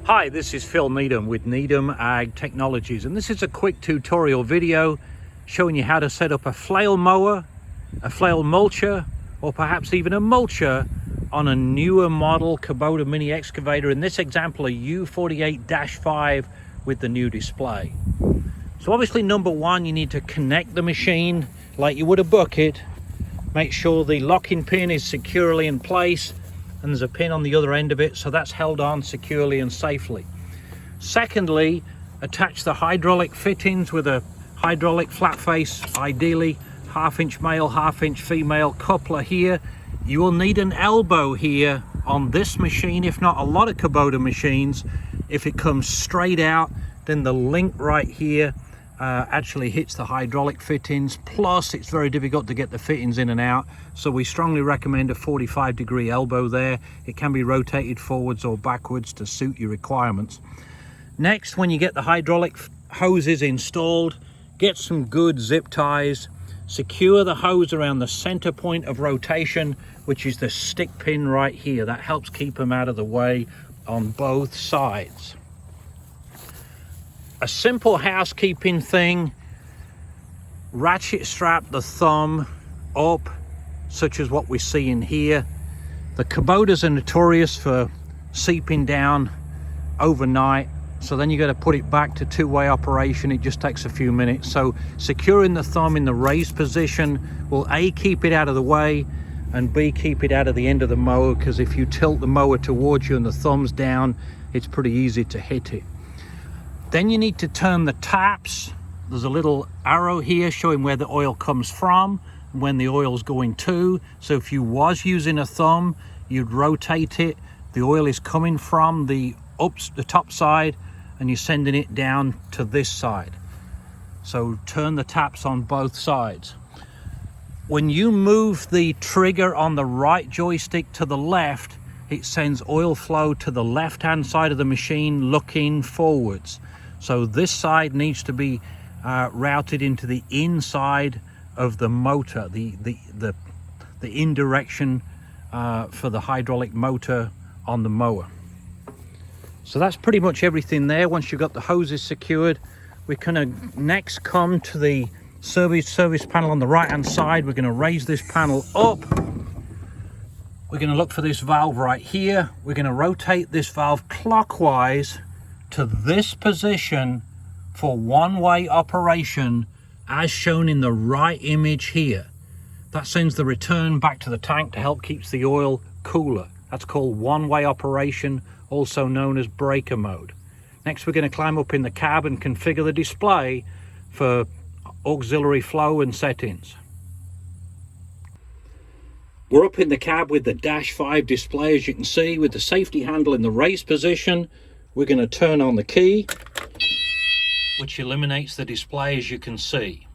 Hi, this is Phil Needham with Needham Ag Technologies, and this is a quick tutorial video showing you how to set up a flail mower, a flail mulcher, or perhaps even a mulcher on a newer model Kubota mini excavator, in this example a U48-5 with the new display. So obviously, number one, you need to connect the machine like you would a bucket. Make sure the locking pin is securely in place and there's a pin on the other end of it, so that's held on securely and safely. Secondly, attach the hydraulic fittings with a hydraulic flat face, ideally 1/2 inch male, 1/2 inch female coupler here. You will need an elbow here on this machine, if not a lot of Kubota machines. If it comes straight out, then the link right here actually hits the hydraulic fittings, plus it's very difficult to get the fittings in and out, so we strongly recommend a 45-degree elbow there. It can be rotated forwards or backwards to suit your requirements. Next, when you get the hydraulic hoses installed, get some good zip ties. Secure the hose around the center point of rotation, which is the stick pin right here. That helps keep them out of the way on both sides. A simple housekeeping thing: ratchet strap the thumb up, such as what we see in here. The Kubotas are notorious for seeping down overnight, so then you got to put it back to two-way operation. It just takes a few minutes. So securing the thumb in the raised position will A, keep it out of the way, and B, keep it out of the end of the mower, because if you tilt the mower towards you and the thumb's down, it's pretty easy to hit it. Then you need to turn the taps. There's a little arrow here showing where the oil comes from and when the oil's going to. So if you was using a thumb, you'd rotate it. The oil is coming from the top side and you're sending it down to this side. So turn the taps on both sides. When you move the trigger on the right joystick to the left, it sends oil flow to the left-hand side of the machine looking forwards. So this side needs to be routed into the inside of the motor, the in direction for the hydraulic motor on the mower. So that's pretty much everything there. Once you've got the hoses secured, we're going to next come to the service panel on the right hand side. We're going to raise this panel up. We're going to look for this valve right here. We're going to rotate this valve clockwise to this position for one-way operation, as shown in the right image here. That sends the return back to the tank to help keep the oil cooler. That's called one-way operation, also known as breaker mode. Next, we're going to climb up in the cab and configure the display for auxiliary flow and settings. We're up in the cab with the -5 display, as you can see, with the safety handle in the raised position. We're going to turn on the key, which eliminates the display, as you can see.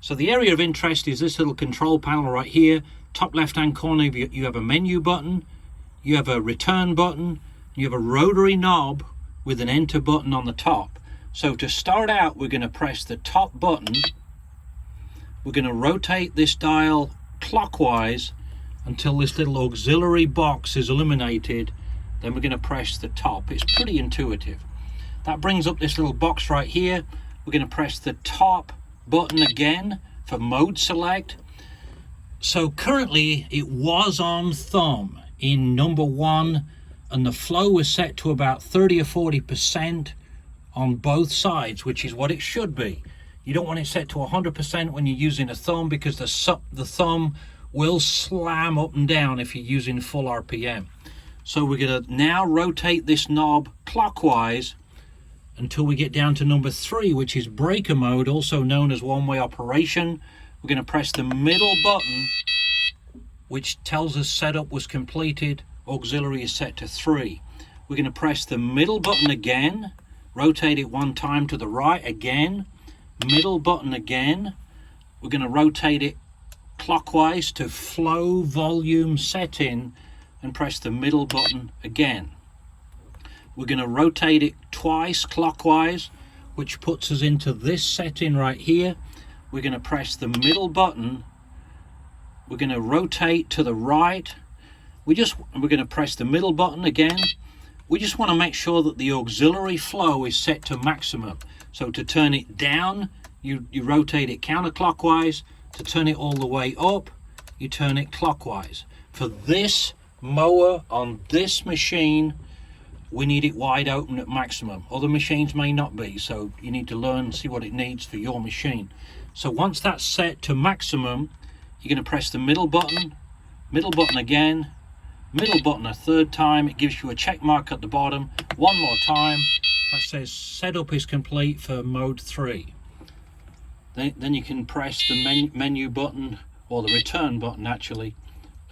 So the area of interest is this little control panel right here. Top left-hand corner, you have a menu button, you have a return button, you have a rotary knob with an enter button on the top. So to start out, we're going to press the top button. We're going to rotate this dial clockwise until this little auxiliary box is illuminated. Then we're going to press the top. It's pretty intuitive. That brings up this little box right here. We're going to press the top button again for mode select. So currently it was on thumb in number one, and the flow was set to about 30 or 40% on both sides, which is what it should be. You don't want it set to 100% when you're using a thumb, because the thumb will slam up and down if you're using full RPM. So we're going to now rotate this knob clockwise until we get down to number 3, which is breaker mode, also known as one-way operation. We're going to press the middle button, which tells us setup was completed. Auxiliary is set to 3. We're going to press the middle button again, rotate it one time to the right again, middle button again. We're going to rotate it clockwise to flow volume setting and press the middle button again. We're going to rotate it twice clockwise, which puts us into this setting right here. We're going to press the middle button. We're going to rotate to the right. We're going to press the middle button again. We just want to make sure that the auxiliary flow is set to maximum. So to turn it down, you rotate it counterclockwise. To turn it all the way up, you turn it clockwise. For this mower on this machine, we need it wide open at maximum. Other machines may not be, so you need to learn, see what it needs for your machine. So once that's set to maximum, you're going to press the middle button again, middle button a third time. It gives you a check mark at the bottom. One more time, that says setup is complete for mode 3. Then you can press the menu button, or the return button actually.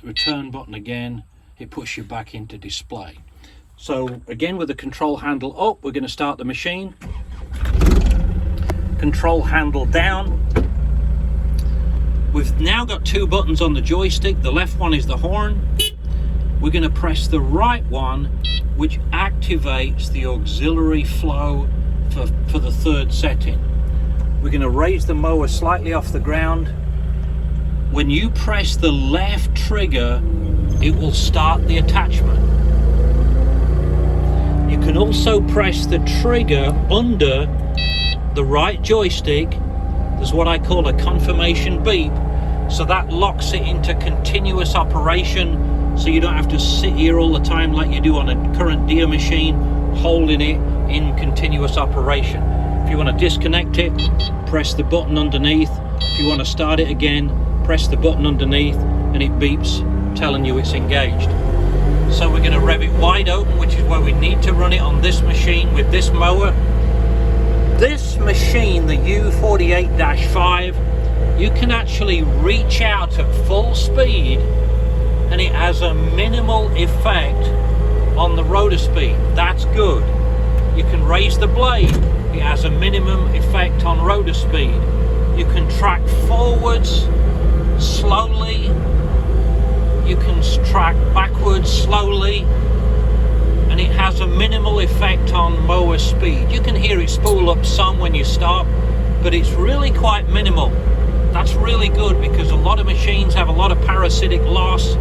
Return button again, it puts you back into display. So again, with the control handle up, we're going to start the machine. Control handle down. We've now got 2 buttons on the joystick. The left one is the horn. We're going to press the right one, which activates the auxiliary flow for the 3rd setting. We're going to raise the mower slightly off the ground. When you press the left trigger, it will start the attachment. You can also press the trigger under the right joystick. There's what I call a confirmation beep, so that locks it into continuous operation, so you don't have to sit here all the time like you do on a current Deere machine, holding it in continuous operation. If you want to disconnect it, press the button underneath. If you want to start it again, press the button underneath and it beeps telling you it's engaged. So we're going to rev it wide open, which is where we need to run it on this machine with this mower. This machine, the U48-5, you can actually reach out at full speed and it has a minimal effect on the rotor speed. That's good. You can raise the blade, it has a minimum effect on rotor speed. You can track forwards slowly, you can track backwards slowly, and it has a minimal effect on mower speed. You can hear it spool up some when you stop, but it's really quite minimal. That's really good, because a lot of machines have a lot of parasitic loss,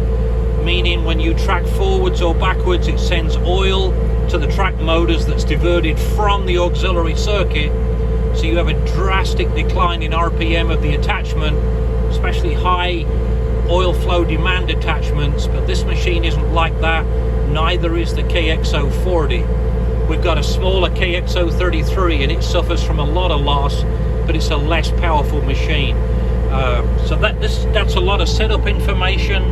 meaning when you track forwards or backwards, it sends oil to the track motors that's diverted from the auxiliary circuit, so you have a drastic decline in RPM of the attachment, especially high oil flow demand attachments. But this machine isn't like that, neither is the KX040. We've got a smaller KX033 and it suffers from a lot of loss, but it's a less powerful machine. So that's a lot of setup information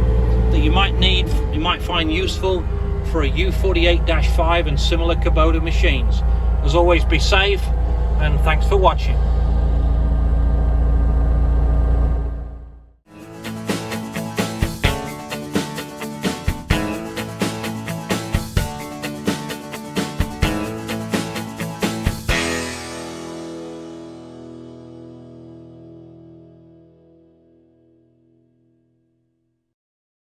that you might need, you might find useful for a U48-5 and similar Kubota machines. As always, be safe, and thanks for watching.